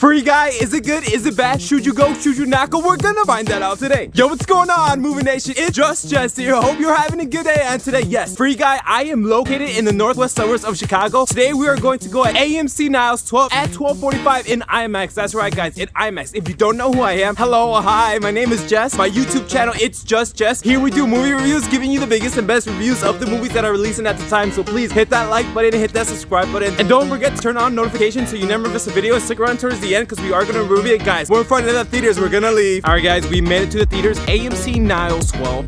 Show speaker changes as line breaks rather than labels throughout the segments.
Free Guy, is it good? Is it bad? Should you go? Should you not go? We're gonna find that out today. Yo, what's going on, Movie Nation? It's Just Jess here. Hope you're having a good day. And today, yes, Free Guy, I am located in the northwest suburbs of Chicago. Today, we are going to go at AMC Niles 12 at 12:45 in IMAX. That's right, guys, in IMAX. If you don't know who I am, hello, hi, my name is Jess. My YouTube channel, It's Just Jess. Here we do movie reviews, giving you the biggest and best reviews of the movies that are releasing at the time. So please hit that like button, hit that subscribe button, and don't forget to turn on notifications so you never miss a video. And stick around towards the end because we are gonna review it, guys. We're in front of the theaters. We're gonna leave. All right, guys, we made it to the theaters. AMC Niles 12.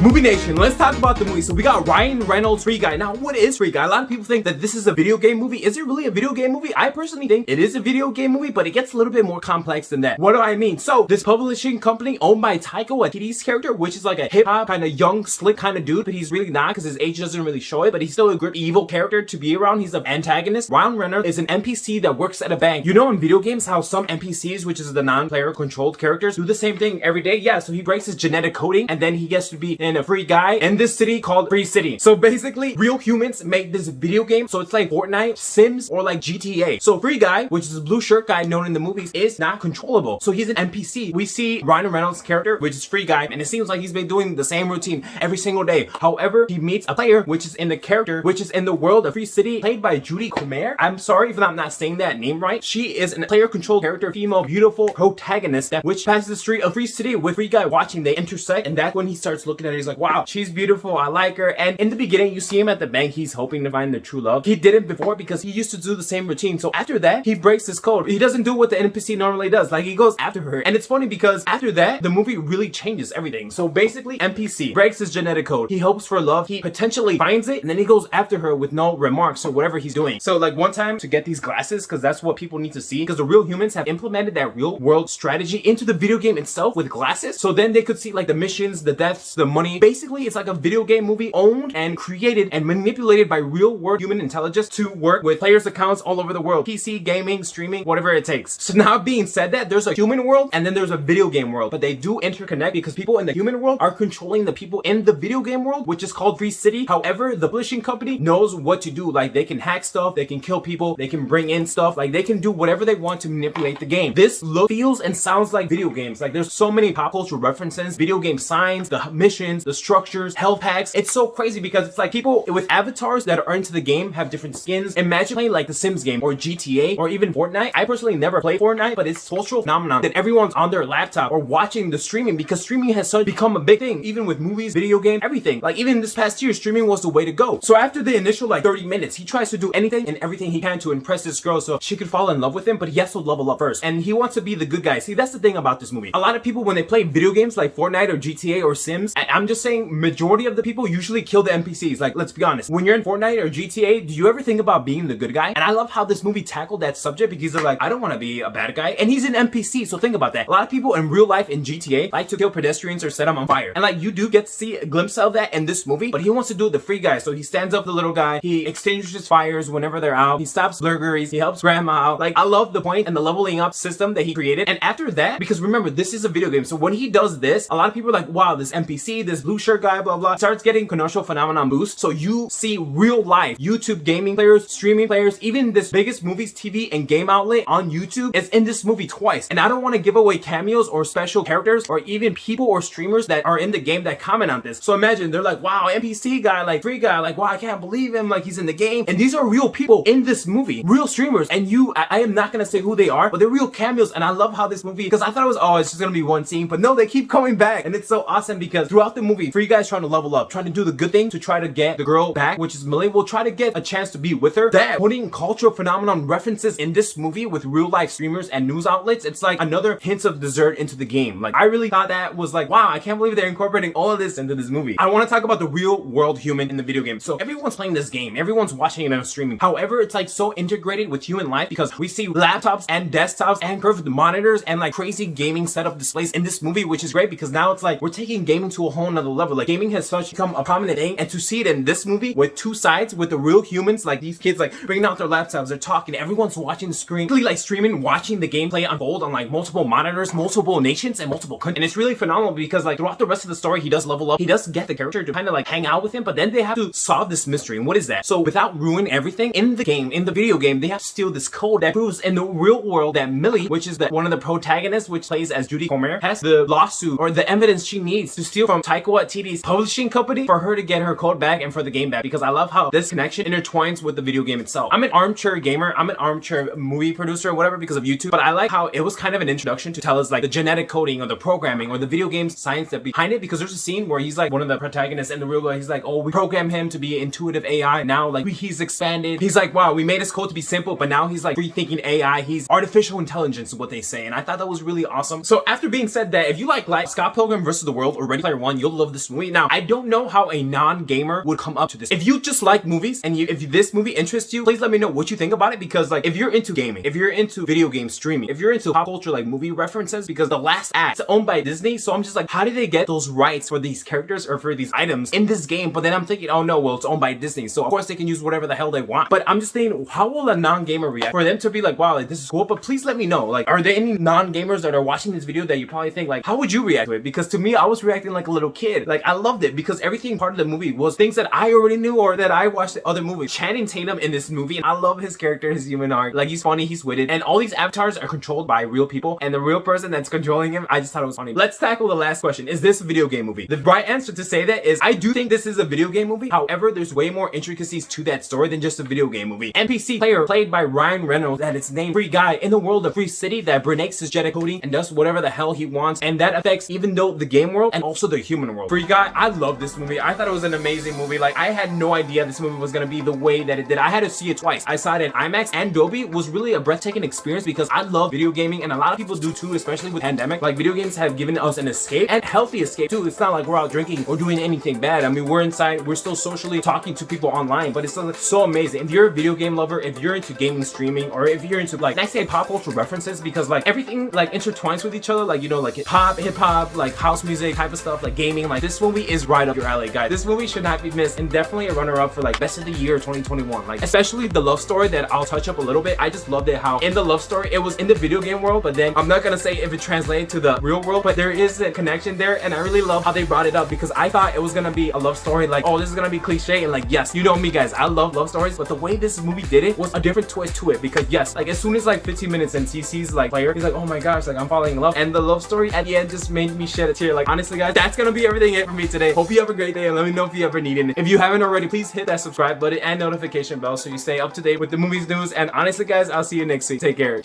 Movie Nation, let's talk about the movie. So we got Ryan Reynolds, Free Guy. Now, what is Free Guy? A lot of people think that this is a video game movie. Is it really a video game movie? I personally think it is a video game movie, but it gets a little bit more complex than that. What do I mean? So this publishing company owned by Taika Waititi's character, which is like a hip-hop kind of young, slick kind of dude, but he's really not because his age doesn't really show it, but he's still a good evil character to be around. He's an antagonist. Ryan Reynolds is an NPC that works at a bank. You know in video games how some NPCs, which is the non-player controlled characters, do the same thing every day? Yeah, so he breaks his genetic coding and then he gets to be in a free guy in this city called Free City. So basically, real humans make this video game. So it's like Fortnite, Sims, or like GTA. So Free Guy, which is a blue shirt guy known in the movies, is not controllable. So he's an NPC. We see Ryan Reynolds' character, which is Free Guy, and it seems like he's been doing the same routine every single day. However, he meets a player, which is in the character, which is in the world of Free City, played by Judy Comer. I'm sorry if I'm not saying that name right. She is a player-controlled character, female, beautiful protagonist that which passes the street of Free City with Free Guy watching. They intersect, and that's when he starts looking at her. He's like, wow, she's beautiful, I like her. And in the beginning, you see him at the bank. He's hoping to find the true love. He did it before because he used to do the same routine. So after that, he breaks his code. He doesn't do what the NPC normally does. Like, he goes after her. And it's funny because after that, the movie really changes everything. So basically, NPC breaks his genetic code. He hopes for love. He potentially finds it, and then he goes after her with no remarks or whatever he's doing. So like one time to get these glasses, because that's what people need to see, because the real humans have implemented that real world strategy into the video game itself with glasses. So then they could see like the missions, the deaths, the money. Basically, it's like a video game movie owned and created and manipulated by real world human intelligence to work with players' accounts all over the world. PC, gaming, streaming, whatever it takes. So now being said that, there's a human world and then there's a video game world, but they do interconnect because people in the human world are controlling the people in the video game world, which is called Free City. However, the publishing company knows what to do. Like, they can hack stuff, they can kill people, they can bring in stuff, like they can do whatever they want to manipulate the game. This look, feels, and sounds like video games. Like, there's so many pop culture references, video game signs, the missions, the structures, health packs. It's so crazy because it's like people with avatars that are into the game have different skins. Imagine playing like the Sims game or GTA or even Fortnite. I personally never played Fortnite, but it's a cultural phenomenon that everyone's on their laptop or watching the streaming because streaming has become a big thing, even with movies, video games, everything. Like even this past year, streaming was the way to go. So after the initial like 30 minutes, he tries to do anything and everything he can to impress this girl so she could fall in love with him, but he has to level up first. And he wants to be the good guy. See, that's the thing about this movie. A lot of people, when they play video games like Fortnite or GTA or Sims, I'm just saying majority of the people usually kill the NPCs. Like, let's be honest. When you're in Fortnite or GTA, do you ever think about being the good guy? And I love how this movie tackled that subject because they're like, I don't want to be a bad guy. And he's an NPC, so think about that. A lot of people in real life in GTA like to kill pedestrians or set them on fire. And like, you do get to see a glimpse of that in this movie, but he wants to do it the free guy. So he stands up the little guy, he extinguishes fires whenever they're out, he stops burglaries, he helps grandma out. Like, I love the point and the leveling up system that he created. And after that, because remember, this is a video game, so when he does this, a lot of people are like, wow, this NPC, this blue shirt guy, blah, blah, starts getting commercial phenomenon boost. So you see real life YouTube gaming players, streaming players, even this biggest movies, TV, and game outlet on YouTube is in this movie twice. And I don't want to give away cameos or special characters or even people or streamers that are in the game that comment on this. So imagine they're like, wow, NPC guy, like Free Guy, like, wow, I can't believe him, like he's in the game. And these are real people in this movie, real streamers. And I am not going to say who they are, but they're real cameos. And I love how this movie, because I thought it was, oh, it's just going to be one scene, but no, they keep coming back. And it's so awesome because throughout the movie, Free Guy's trying to level up, trying to do the good thing to try to get the girl back, which is Millie, will try to get a chance to be with her. That putting cultural phenomenon references in this movie with real life streamers and news outlets, it's like another hint of dessert into the game. Like, I really thought that was like, wow, I can't believe they're incorporating all of this into this movie. I want to talk about the real world human in the video game. So everyone's playing this game, everyone's watching it on streaming. However, it's like so integrated with human life because we see laptops and desktops and curved monitors and like crazy gaming setup displays in this movie, which is great because now it's like we're taking gaming to a whole another level. Like gaming has such become a prominent thing, and to see it in this movie with two sides, with the real humans, like these kids like bringing out their laptops, they're talking, everyone's watching the screen, really like streaming, watching the gameplay unfold on like multiple monitors, multiple nations, and multiple countries. And it's really phenomenal because like throughout the rest of the story, he does level up, he does get the character to kind of like hang out with him, but then they have to solve this mystery. And what is that? So without ruining everything, in the game, in the video game, they have to steal this code that proves in the real world that Millie, which is one of the protagonists, which plays as Judy Comer, has the lawsuit or the evidence she needs to steal from Taika Waititi's publishing company for her to get her code back and for the game back. Because I love how this connection intertwines with the video game itself. I'm an armchair gamer, I'm an armchair movie producer or whatever because of YouTube, but I like how it was kind of an introduction to tell us like the genetic coding or the programming or the video game science that behind it, because there's a scene where he's like one of the protagonists and the real guy, he's like, oh, we programmed him to be intuitive AI. Now like he's expanded. He's like, wow, we made his code to be simple, but now he's like free-thinking AI. He's artificial intelligence is what they say. And I thought that was really awesome. So after being said that, if you like Scott Pilgrim vs. the World or Ready Player One, you'll love this movie. Now, I don't know how a non-gamer would come up to this. If you just like movies and if this movie interests you, please let me know what you think about it, because like if you're into gaming, if you're into video game streaming, if you're into pop culture like movie references, because the last act is owned by Disney, so I'm just like, how did they get those rights for these characters or for these items in this game? But then I'm thinking, oh no, well, it's owned by Disney, so of course they can use whatever the hell they want. But I'm just thinking, how will a non-gamer react for them to be like, wow, like this is cool? But please let me know, like, are there any non-gamers that are watching this video that you probably think like, how would you react to it? Because to me, I was reacting like a little kid. Like I loved it because everything part of the movie was things that I already knew or that I watched the other movies. Channing Tatum in this movie, and I love his character, his human arc. Like he's funny, he's witted, and all these avatars are controlled by real people, and the real person that's controlling him, I just thought it was funny. Let's tackle the last question. Is this a video game movie? The right answer to say that is I do think this is a video game movie. However, there's way more intricacies to that story than just a video game movie. NPC player played by Ryan Reynolds, that it's named Free Guy in the world of Free City that breaks his genetic coding and does whatever the hell he wants, and that affects even though the game world and also the human world. Free Guy, I love this movie. I thought it was an amazing movie. Like I had no idea this movie was gonna be the way that it did. I had to see it twice. I saw it in IMAX and Dolby. It was really a breathtaking experience because I love video gaming, and a lot of people do too, especially with pandemic. Like video games have given us an escape, and healthy escape too. It's not like we're out drinking or doing anything bad. I mean, we're inside, we're still socially talking to people online, but it's still so amazing. If you're a video game lover, if you're into gaming streaming, or if you're into like, I say pop culture references because like everything like intertwines with each other, like you know, like pop, hip hop, like house music type of stuff, like gaming, like this movie is right up your alley, guys. This movie should not be missed, and definitely a runner-up for like best of the year 2021. Like especially the love story that I'll touch up a little bit. I just loved it how in the love story it was in the video game world, but then I'm not gonna say if it translated to the real world, but there is a connection there, and I really love how they brought it up because I thought it was gonna be a love story like, oh, this is gonna be cliche, and like yes, you know me guys, I love love stories, but the way this movie did it was a different twist to it, because yes, like as soon as like 15 minutes and he sees like player, he's like, oh my gosh, like I'm falling in love, and the love story at the end just made me shed a tear. Like honestly guys, that's gonna be everything for me today. Hope you have a great day, and let me know if you ever need it. If you haven't already, please hit that subscribe button and notification bell so you stay up to date with the movies news. And honestly guys, I'll see you next week. Take care.